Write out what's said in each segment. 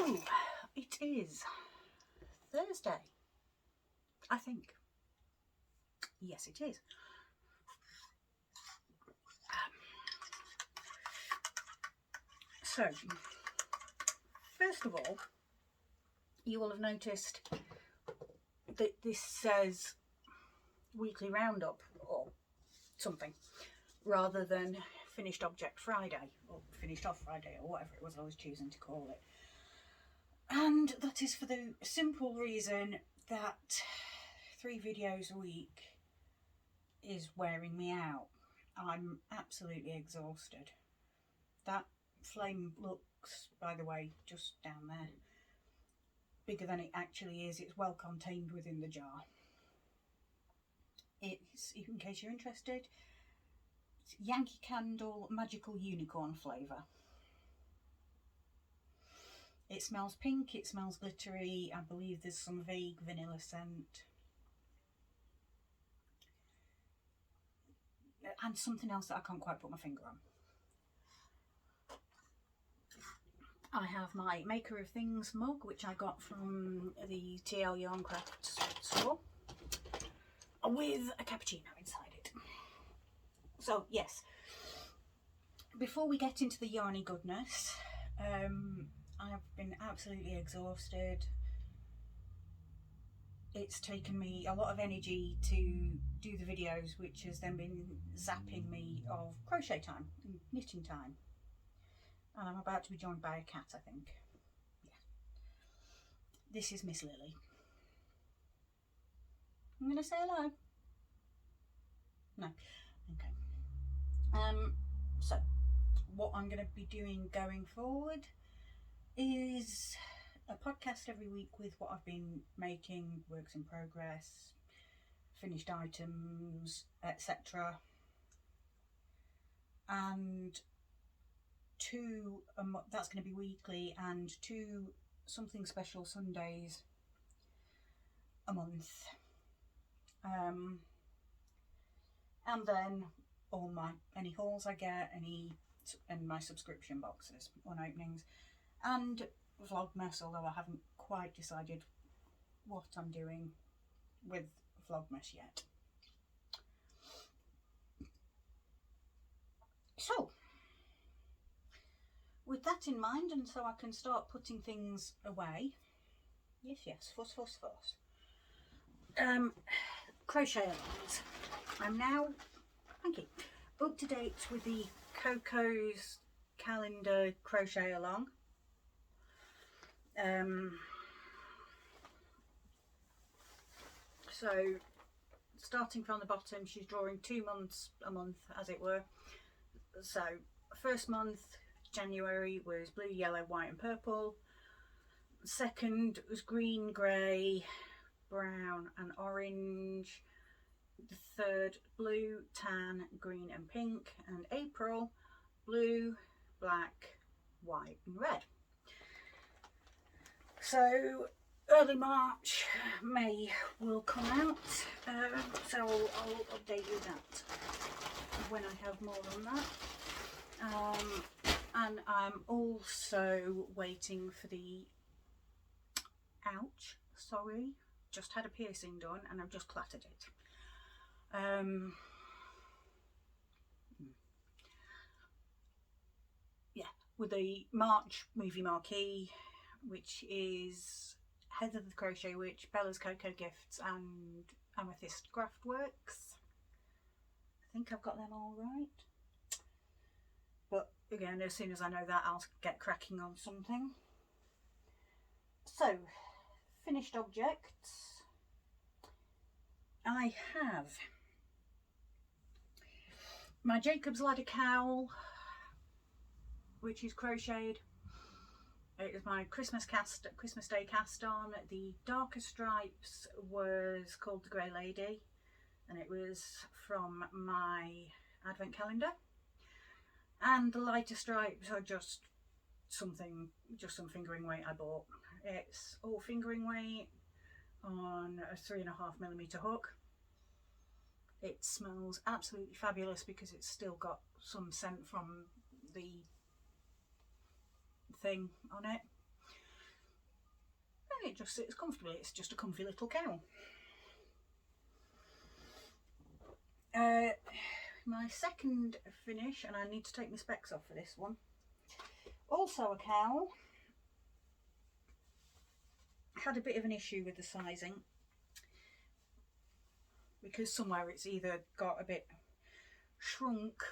So, it is Thursday, I think. Yes, it is. So, first of all, you will have noticed that this says weekly roundup or something, rather than finished object Friday, or finished off Friday, or whatever it was I was choosing to call it. And that is for the simple reason that 3 videos a week is wearing me out. I'm absolutely exhausted. That flame looks, by the way, just down there, bigger than it actually is. It's well contained within the jar. It's, in case you're interested, it's Yankee Candle Magical Unicorn flavour. It smells pink, it smells glittery, I believe there's some vague vanilla scent. And something else that I can't quite put my finger on. I have my Maker of Things mug, which I got from the TL Yarncraft store, with a cappuccino inside it. So yes, before we get into the yarny goodness, I've been absolutely exhausted. It's taken me a lot of energy to do the videos, which has then been zapping me of crochet time and knitting time. And I'm about to be joined by a cat, I think. Yeah. This is Miss Lily. I'm going to say hello. No. Okay. So, what I'm going to be doing going forward is a podcast every week with what I've been making, works in progress, finished items, etc. And 2, that's going to be weekly, and 2 something special Sundays a month. And then all any hauls I get, and my subscription boxes on openings, and Vlogmas, although I haven't quite decided what I'm doing with Vlogmas yet. So, with that in mind, and so I can start putting things away, yes, fuss. Crochet alongs. I'm now, thank you, up to date with the Coco's calendar crochet along. So starting from the bottom, she's drawing 2 months a month, as it were. So first month, January, was blue, yellow, white and purple. Second was green, grey, brown and orange. The third, blue, tan, green and pink. And April, blue, black, white and red. So early March, May will come out, so I'll update you that when I have more on that. And I'm also waiting for the, ouch, sorry, just had a piercing done and I've just clattered it. Yeah, with the March movie marquee, which is Heather the Crochet Witch, Bella's Coco Gifts and Amethyst Craftworks. I think I've got them all right. But again, as soon as I know that, I'll get cracking on something. So, finished objects. I have my Jacob's Ladder cowl, which is crocheted. It is my Christmas Day cast on. The darker stripes was called the Grey Lady, and it was from my advent calendar. And the lighter stripes are just some fingering weight I bought. It's all fingering weight on a 3.5mm hook. It smells absolutely fabulous because it's still got some scent from the thing on it. it just sits comfortably. It's just a comfy little cowl. My second finish, and I need to take my specs off for this one, also a cowl. Had a bit of an issue with the sizing because somewhere it's either got a bit shrunk,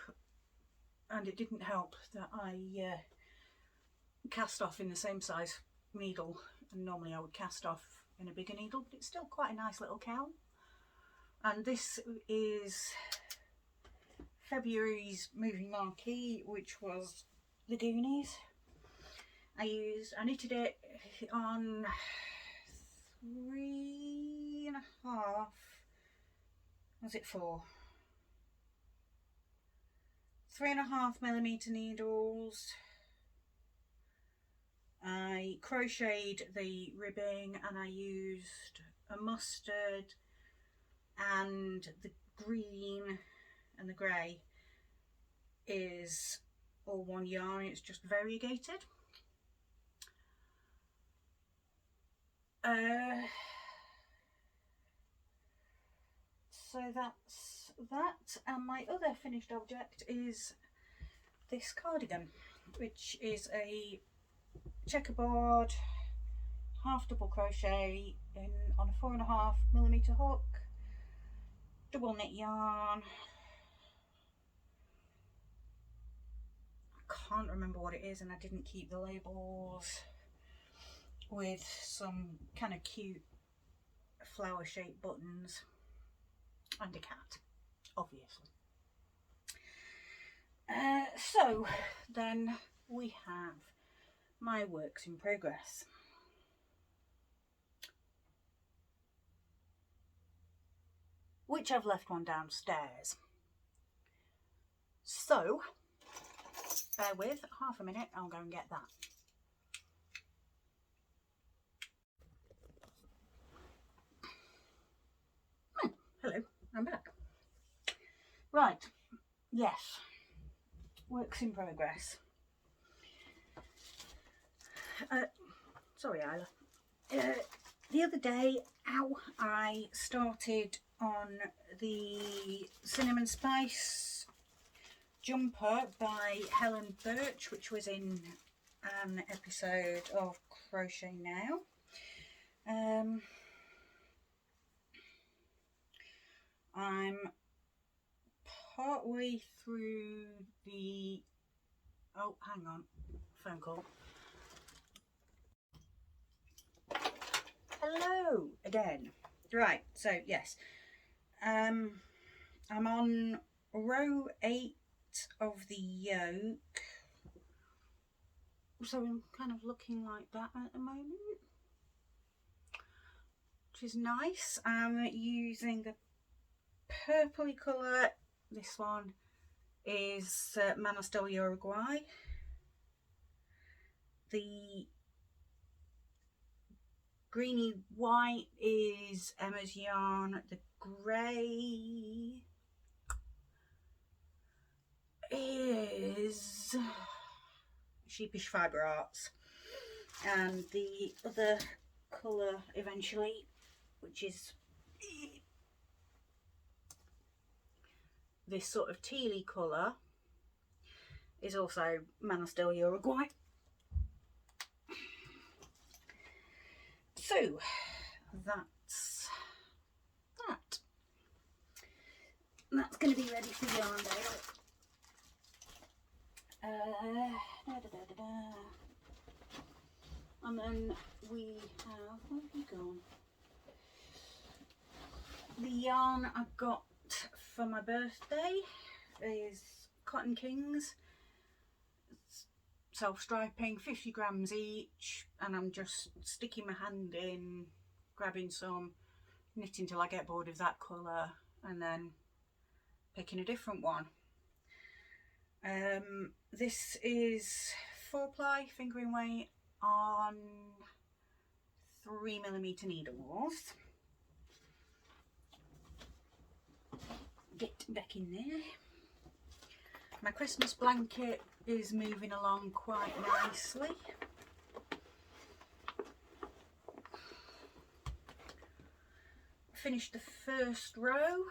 and it didn't help that I cast off in the same size needle, and normally I would cast off in a bigger needle, but it's still quite a nice little cowl. And this is February's movie marquee, which was The Goonies. I knitted it on 3.5, was it 4? 3.5mm needles. I crocheted the ribbing, and I used a mustard and the green, and the grey is all one yarn. It's just variegated. So that's that, and my other finished object is this cardigan, which is a checkerboard half double crochet on a 4.5mm hook, double knit yarn. I can't remember what it is, and I didn't keep the labels, with some kind of cute flower shaped buttons and a cat, obviously. So then we have my works in progress. Which I've left one downstairs. So, bear with, half a minute, I'll go and get that. Hello, I'm back. Right, yes, works in progress. Sorry, Isla. The other day, I started on the Cinnamon Spice jumper by Helen Birch, which was in an episode of Crochet Now. I'm partway through the... Oh, hang on, phone call. Hello again. Right, so yes, I'm on row 8 of the yoke, so I'm kind of looking like that at the moment, which is nice. I'm using the purpley colour. This one is Manos del Uruguay. The greeny white is Emma's yarn. The grey is Sheepish Fibre Arts, and the other colour eventually, which is this sort of tealy colour, is also Manos del Uruguay. So that's that. And that's going to be ready for yarn day. And then we have, where have you gone? The yarn I got for my birthday is Cotton Kings, self-striping, 50 grams each, and I'm just sticking my hand in, grabbing some, knitting till I get bored of that colour, and then picking a different one. This is 4-ply fingering weight on 3mm needles. Get back in there. My Christmas blanket is moving along quite nicely. finished the first row.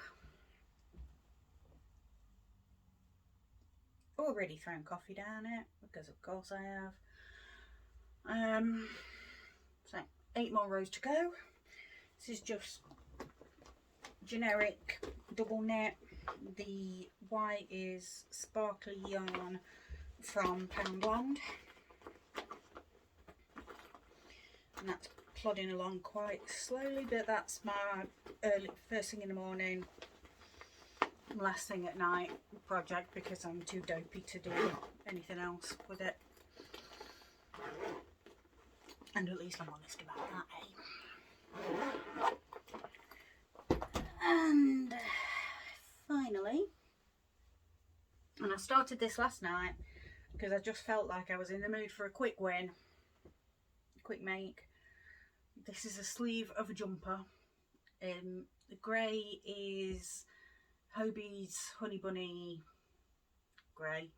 Already thrown coffee down it, because of course I have. So 8 more rows to go. This is just generic double knit. The white is sparkly yarn from Poundland, and that's plodding along quite slowly, but that's my first thing in the morning, last thing at night project, because I'm too dopey to do anything else with it. And at least I'm honest about that, eh? And finally, and I started this last night because I just felt like I was in the mood for a quick win, quick make. This is a sleeve of a jumper. The grey is Hobie's Honey Bunny grey.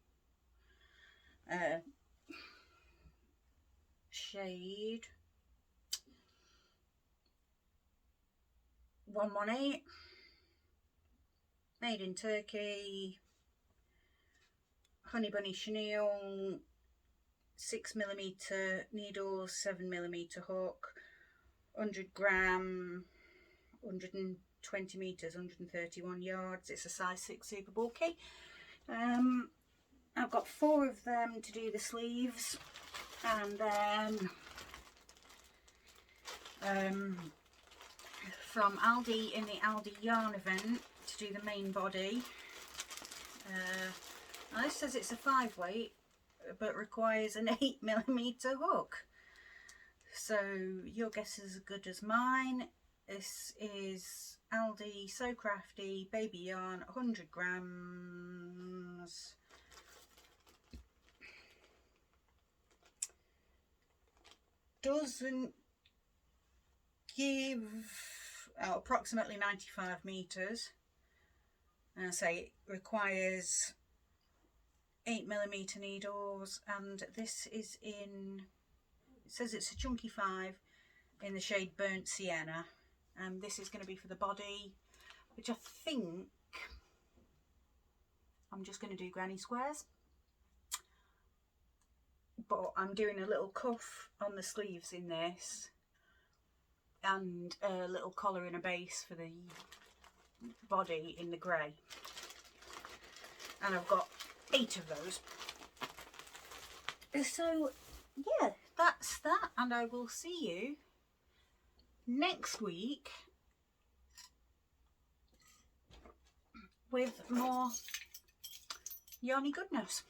Shade 118, made in Turkey, Honey Bunny chenille, 6mm needles, 7mm hook, 100 gram, 120 meters, 131 yards. It's a size 6 super bulky. I've got 4 of them to do the sleeves, and then from Aldi in the Aldi yarn event to do the main body. Now this says it's a 5 weight but requires an 8mm hook, so your guess is as good as mine. This is Aldi So Crafty baby yarn, 100 grams. Doesn't give approximately 95 meters, and I say it requires 8mm needles, and this is in, it says it's a chunky 5 in the shade Burnt Sienna, and this is going to be for the body, which I think I'm just going to do granny squares, but I'm doing a little cuff on the sleeves in this, and a little collar and a base for the body in the grey, and I've got 8 of those. So yeah, that's that, and I will see you next week with more yarny goodness.